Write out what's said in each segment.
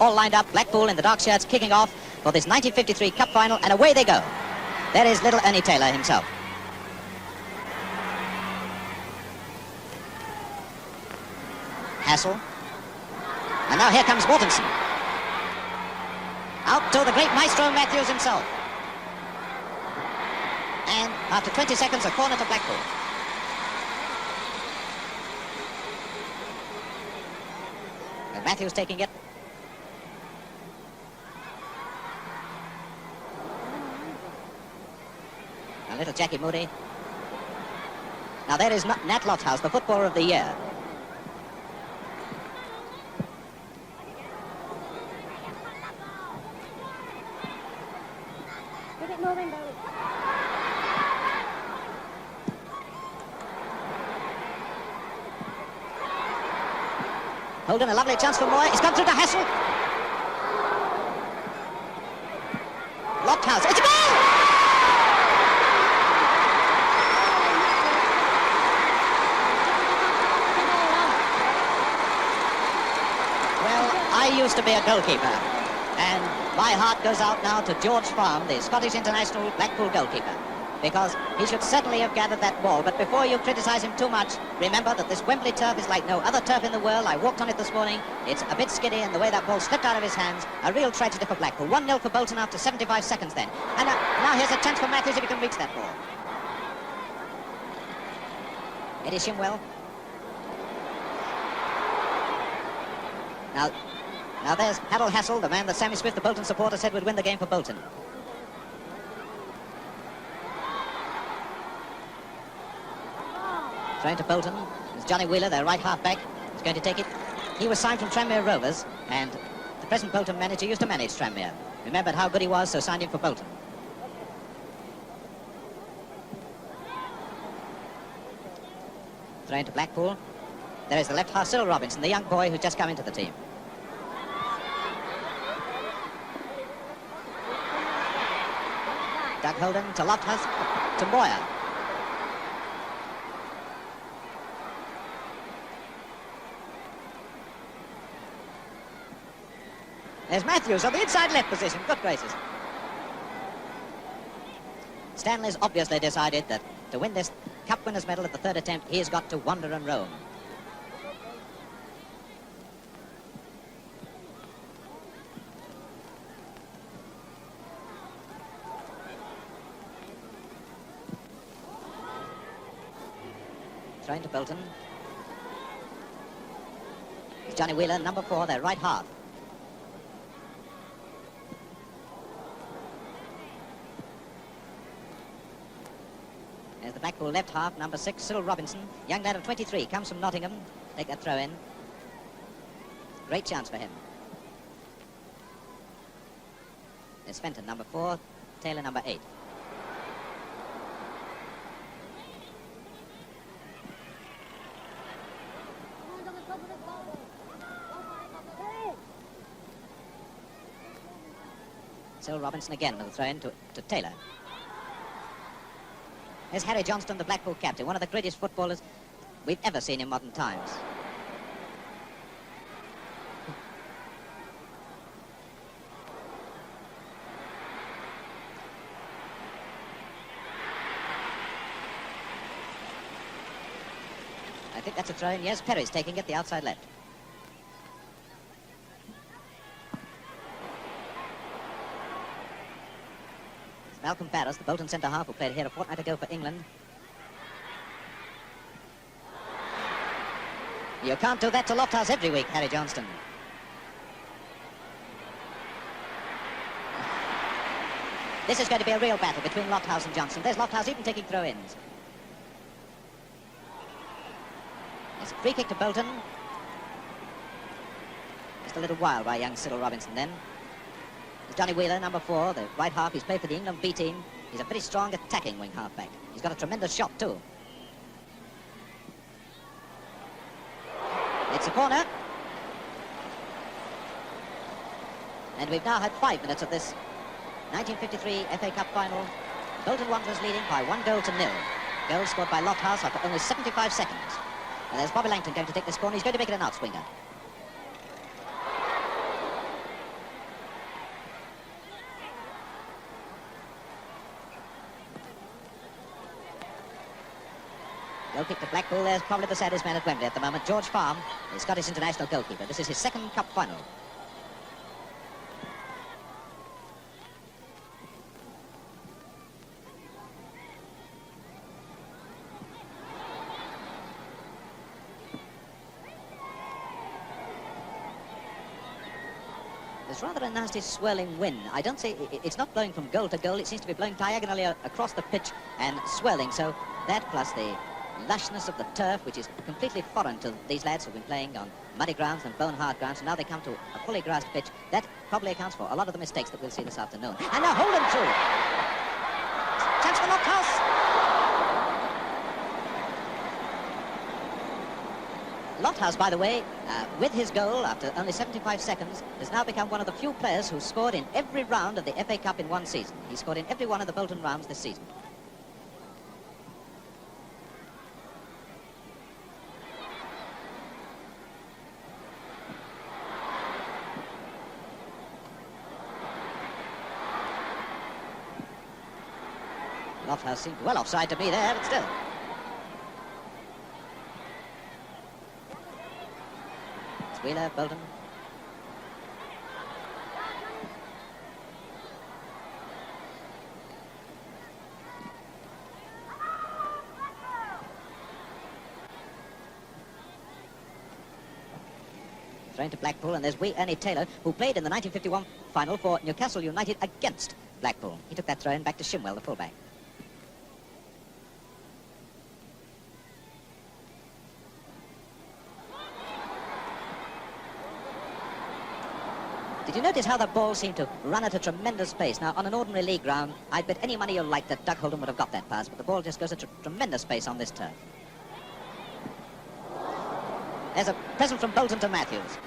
all lined up. Blackpool in the dark shirts kicking off for this 1953 Cup final, and away they go. There is little Ernie Taylor himself. Hassel. And now here comes Mortensen. Out to the great maestro Matthews himself. And after 20 seconds, a corner to Blackpool. And Matthews taking it. A little Jackie Moody. Now there is Nat Lothouse, the footballer of the year. Holden, a lovely chance for Moore. He's gone through to Hassel. Lothouse. It's a goal! Well, I used to be a goalkeeper, and my heart goes out now to George Farm, the Scottish international Blackpool goalkeeper, because he should certainly have gathered that ball. But before you criticise him too much, remember that this Wembley turf is like no other turf in the world. I walked on it this morning. It's a bit skiddy, and the way that ball slipped out of his hands, a real tragedy for Blackpool. 1-0 for Bolton after 75 seconds then. And now here's a chance for Matthews if he can reach that ball. Eddie Shimwell. Now there's Harold Hassel, the man that Sammy Smith, the Bolton supporter, said would win the game for Bolton. Throwing to Bolton. It's Johnny Wheeler, their right half-back. He's going to take it. He was signed from Tranmere Rovers, and the present Bolton manager used to manage Tranmere. Remembered how good he was, so signed him for Bolton. Throwing to Blackpool. There is the left half, Cyril Robinson, the young boy who's just come into the team. Doug Holden to Loftus, to Moyer. There's Matthews on the inside left position. Good gracious. Stanley's obviously decided that to win this Cup Winners' Medal at the third attempt, he has got to wander and roam. Throwing to Bolton. It's Johnny Wheeler, number 4, their right half. There's the Blackpool left half, number 6, Cyril Robinson. Young lad of 23, comes from Nottingham. Take that throw in. Great chance for him. There's Fenton, number 4, Taylor, number 8. Cyril Robinson again with a throw in to Taylor. There's Harry Johnston, the Blackpool captain, one of the greatest footballers we've ever seen in modern times. I think that's a throw in. Yes, Perry's taking it, the outside left. Malcolm Barras, the Bolton centre-half, who played here a fortnight ago for England. You can't do that to Loftus every week, Harry Johnston. This is going to be a real battle between Loftus and Johnston. There's Loftus even taking throw-ins. It's a free kick to Bolton. Just a little while by young Cyril Robinson then. Johnny Wheeler, number 4, the right half. He's played for the England B team. He's a very strong attacking wing half-back. He's got a tremendous shot too. It's a corner. And we've now had 5 minutes of this 1953 FA Cup final. Bolton Wanderers leading by 1-0. Goal scored by Loftus after only 75 seconds. And there's Bobby Langton going to take this corner. He's going to make it an outswinger. Goal kick to Blackpool. There's probably the saddest man at Wembley at the moment. George Farm, the Scottish international goalkeeper. This is his second cup final. There's rather a nasty swirling wind. I don't say it's not blowing from goal to goal. It seems to be blowing diagonally across the pitch and swirling. So that plus the lushness of the turf, which is completely foreign to these lads who've been playing on muddy grounds and bone-hard grounds, and now they come to a fully grassed pitch. That probably accounts for a lot of the mistakes that we'll see this afternoon. And now Holden through. Chance for Lofthouse. Lofthouse, by the way, with his goal after only 75 seconds, has now become one of the few players who scored in every round of the FA Cup in one season. He scored in every one of the Bolton rounds this season. Lofthouse seemed well offside to me there, but still. Wheeler, Bolton. Thrown to Blackpool, and there's Ernie Taylor, who played in the 1951 final for Newcastle United against Blackpool. He took that throw in back to Shimwell, the fullback. Did you notice how the ball seemed to run at a tremendous pace? Now, on an ordinary league ground, I'd bet any money you like that Doug Holden would have got that pass, but the ball just goes at a tremendous pace on this turf. There's a present from Bolton to Matthews.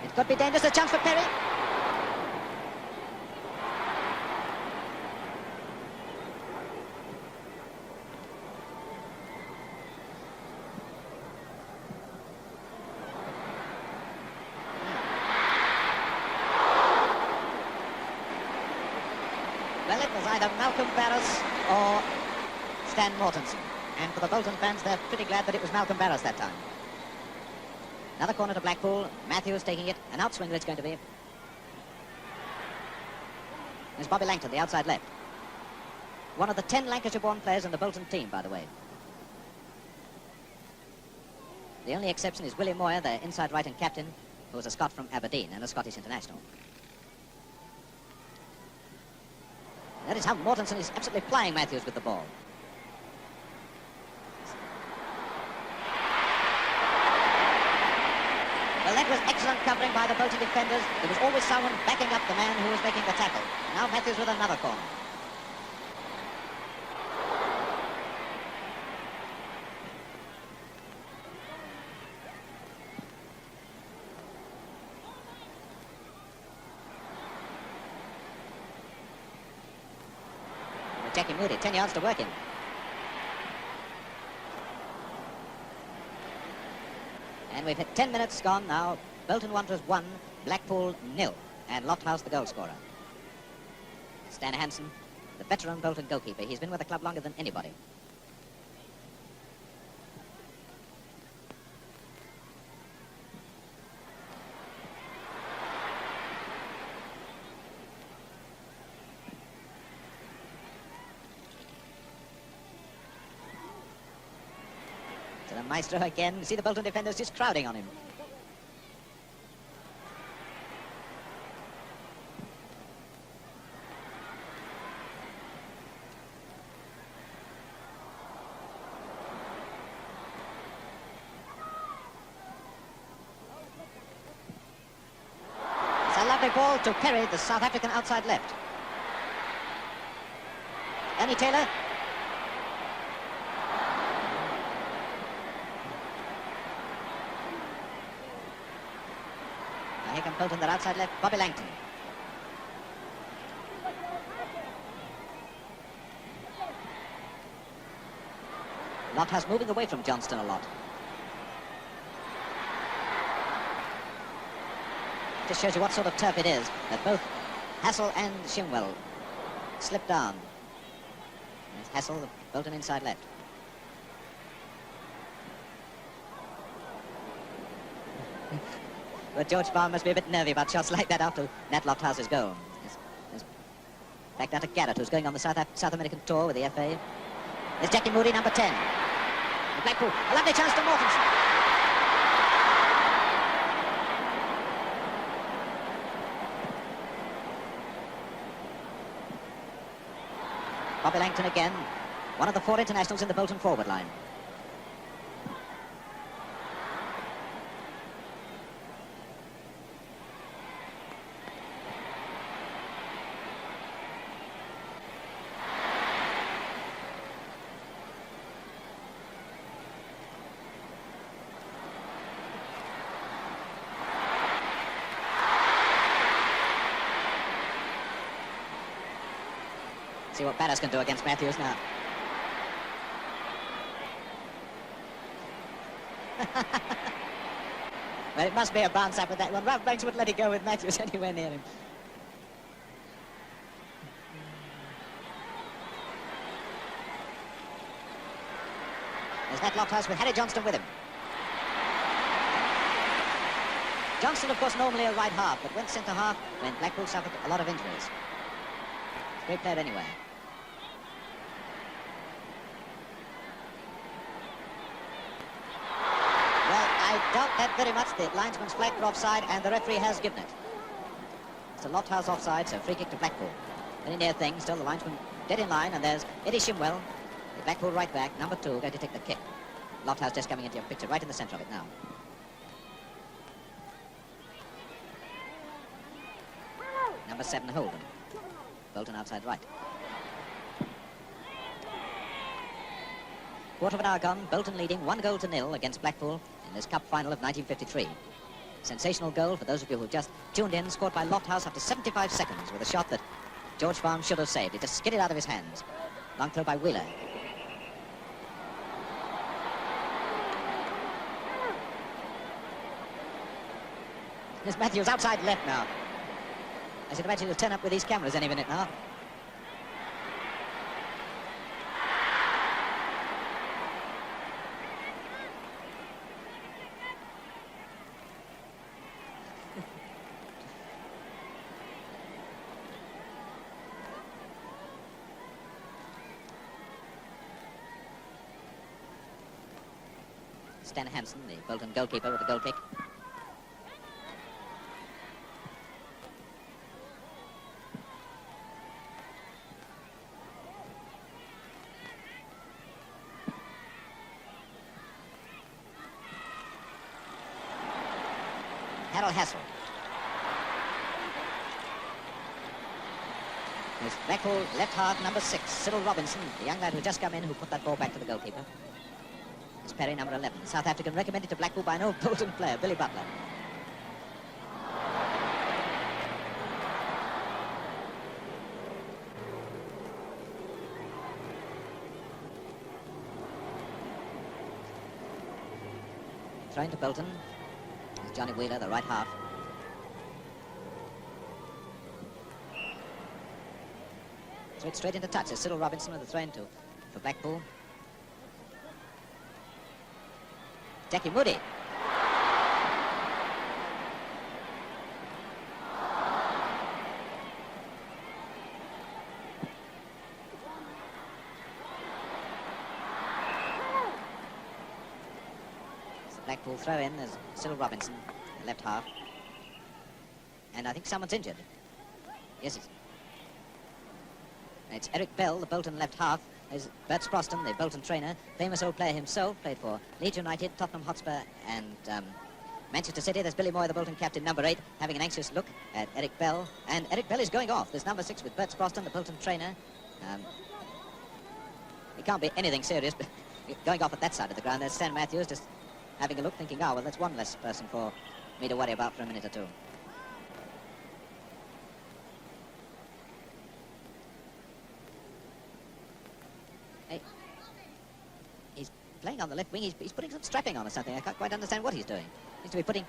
It could be dangerous. A chance for Perry. Well, it was either Malcolm Barras or Stan Mortensen. And for the Bolton fans, they're pretty glad that it was Malcolm Barras that time. Another corner to Blackpool. Matthews taking it. An outswinger it's going to be. There's Bobby Langton, the outside left. One of the 10 Lancashire-born players in the Bolton team, by the way. The only exception is William Moyer, the inside right-hand captain, who was a Scot from Aberdeen and a Scottish international. That is how Mortensen is absolutely plying Matthews with the ball. Well, that was excellent covering by the Bolton defenders. There was always someone backing up the man who was making the tackle. Now Matthews with another corner. Jackie Moody, 10 yards to work in. And we've hit 10 minutes gone now. Bolton Wanderers 1, Blackpool 0. And Lofthouse the goal scorer. Stan Hansen, the veteran Bolton goalkeeper. He's been with the club longer than anybody. The Maestro again. See the Bolton defenders just crowding on him. It's a lovely ball to Perry, the South African outside left. Ernie Taylor. Here comes Bolton, their outside left, Bobby Langton. Lofthouse moving away from Johnston a lot. Just shows you what sort of turf it is that both Hassel and Shimwell slipped down. There's Hassel, the Bolton inside left. But George Farm must be a bit nervy about shots like that after Nat Lofthouse's goal. Back down to Garrett, who's going on the South American tour with the FA. There's Jackie Moody, number 10. And Blackpool, a lovely chance to Mortensen. Bobby Langton again, one of the 4 internationals in the Bolton forward line. See what Barras can do against Matthews now. Well, it must be a bounce up with that one. Ralph Banks wouldn't let it go with Matthews anywhere near him. There's Nat Lofthouse with Harry Johnston with him. Johnston, of course, normally a right half, but went centre half when Blackpool suffered a lot of injuries. Great player anyway. Well, I doubt that very much. The linesman's flag for offside, and the referee has given it. It's a Lofthouse offside, so free kick to Blackpool. Very near thing, still the linesman dead in line, and there's Eddie Shimwell, the Blackpool right back, number 2, going to take the kick. Lofthouse just coming into your picture, right in the centre of it now. Number 7, Holden. Bolton outside right. Quarter of an hour gone, Bolton leading 1-0 against Blackpool in this cup final of 1953. Sensational goal for those of you who just tuned in, scored by Lofthouse after 75 seconds with a shot that George Farm should have saved. It just skidded out of his hands. Long throw by Wheeler. There's Matthews outside left now. I should imagine he'll turn up with these cameras any minute now. Stan Hansen, the Bolton goalkeeper, with the goal kick. Harold Hassel. There's Blackpool left half, number 6, Cyril Robinson, the young lad who just come in, who put that ball back to the goalkeeper. It's Perry, number 11, South African, recommended to Blackpool by an old Bolton player, Billy Butler. Throwing to Bolton. There's Johnny Wheeler, the right half. Throw it straight into touch. There's Cyril Robinson with the throw into for Blackpool. Jackie Moody. Blackpool throw in. There's Cyril Robinson, the left half. And I think someone's injured. Yes, it's Eric Bell, the Bolton left half. There's Bert Sproston, the Bolton trainer, famous old player himself, played for Leeds United, Tottenham Hotspur and Manchester City. There's Billy Moy, the Bolton captain, number 8, having an anxious look at Eric Bell. And Eric Bell is going off. There's number 6 with Bert Sproston, the Bolton trainer. It can't be anything serious, but going off at that side of the ground. There's Stan Matthews just having a look, thinking, oh, well, that's one less person for me to worry about for a minute or two. Hey, he's playing on the left wing. He's putting some strapping on or something. I can't quite understand what he's doing. Seems to be putting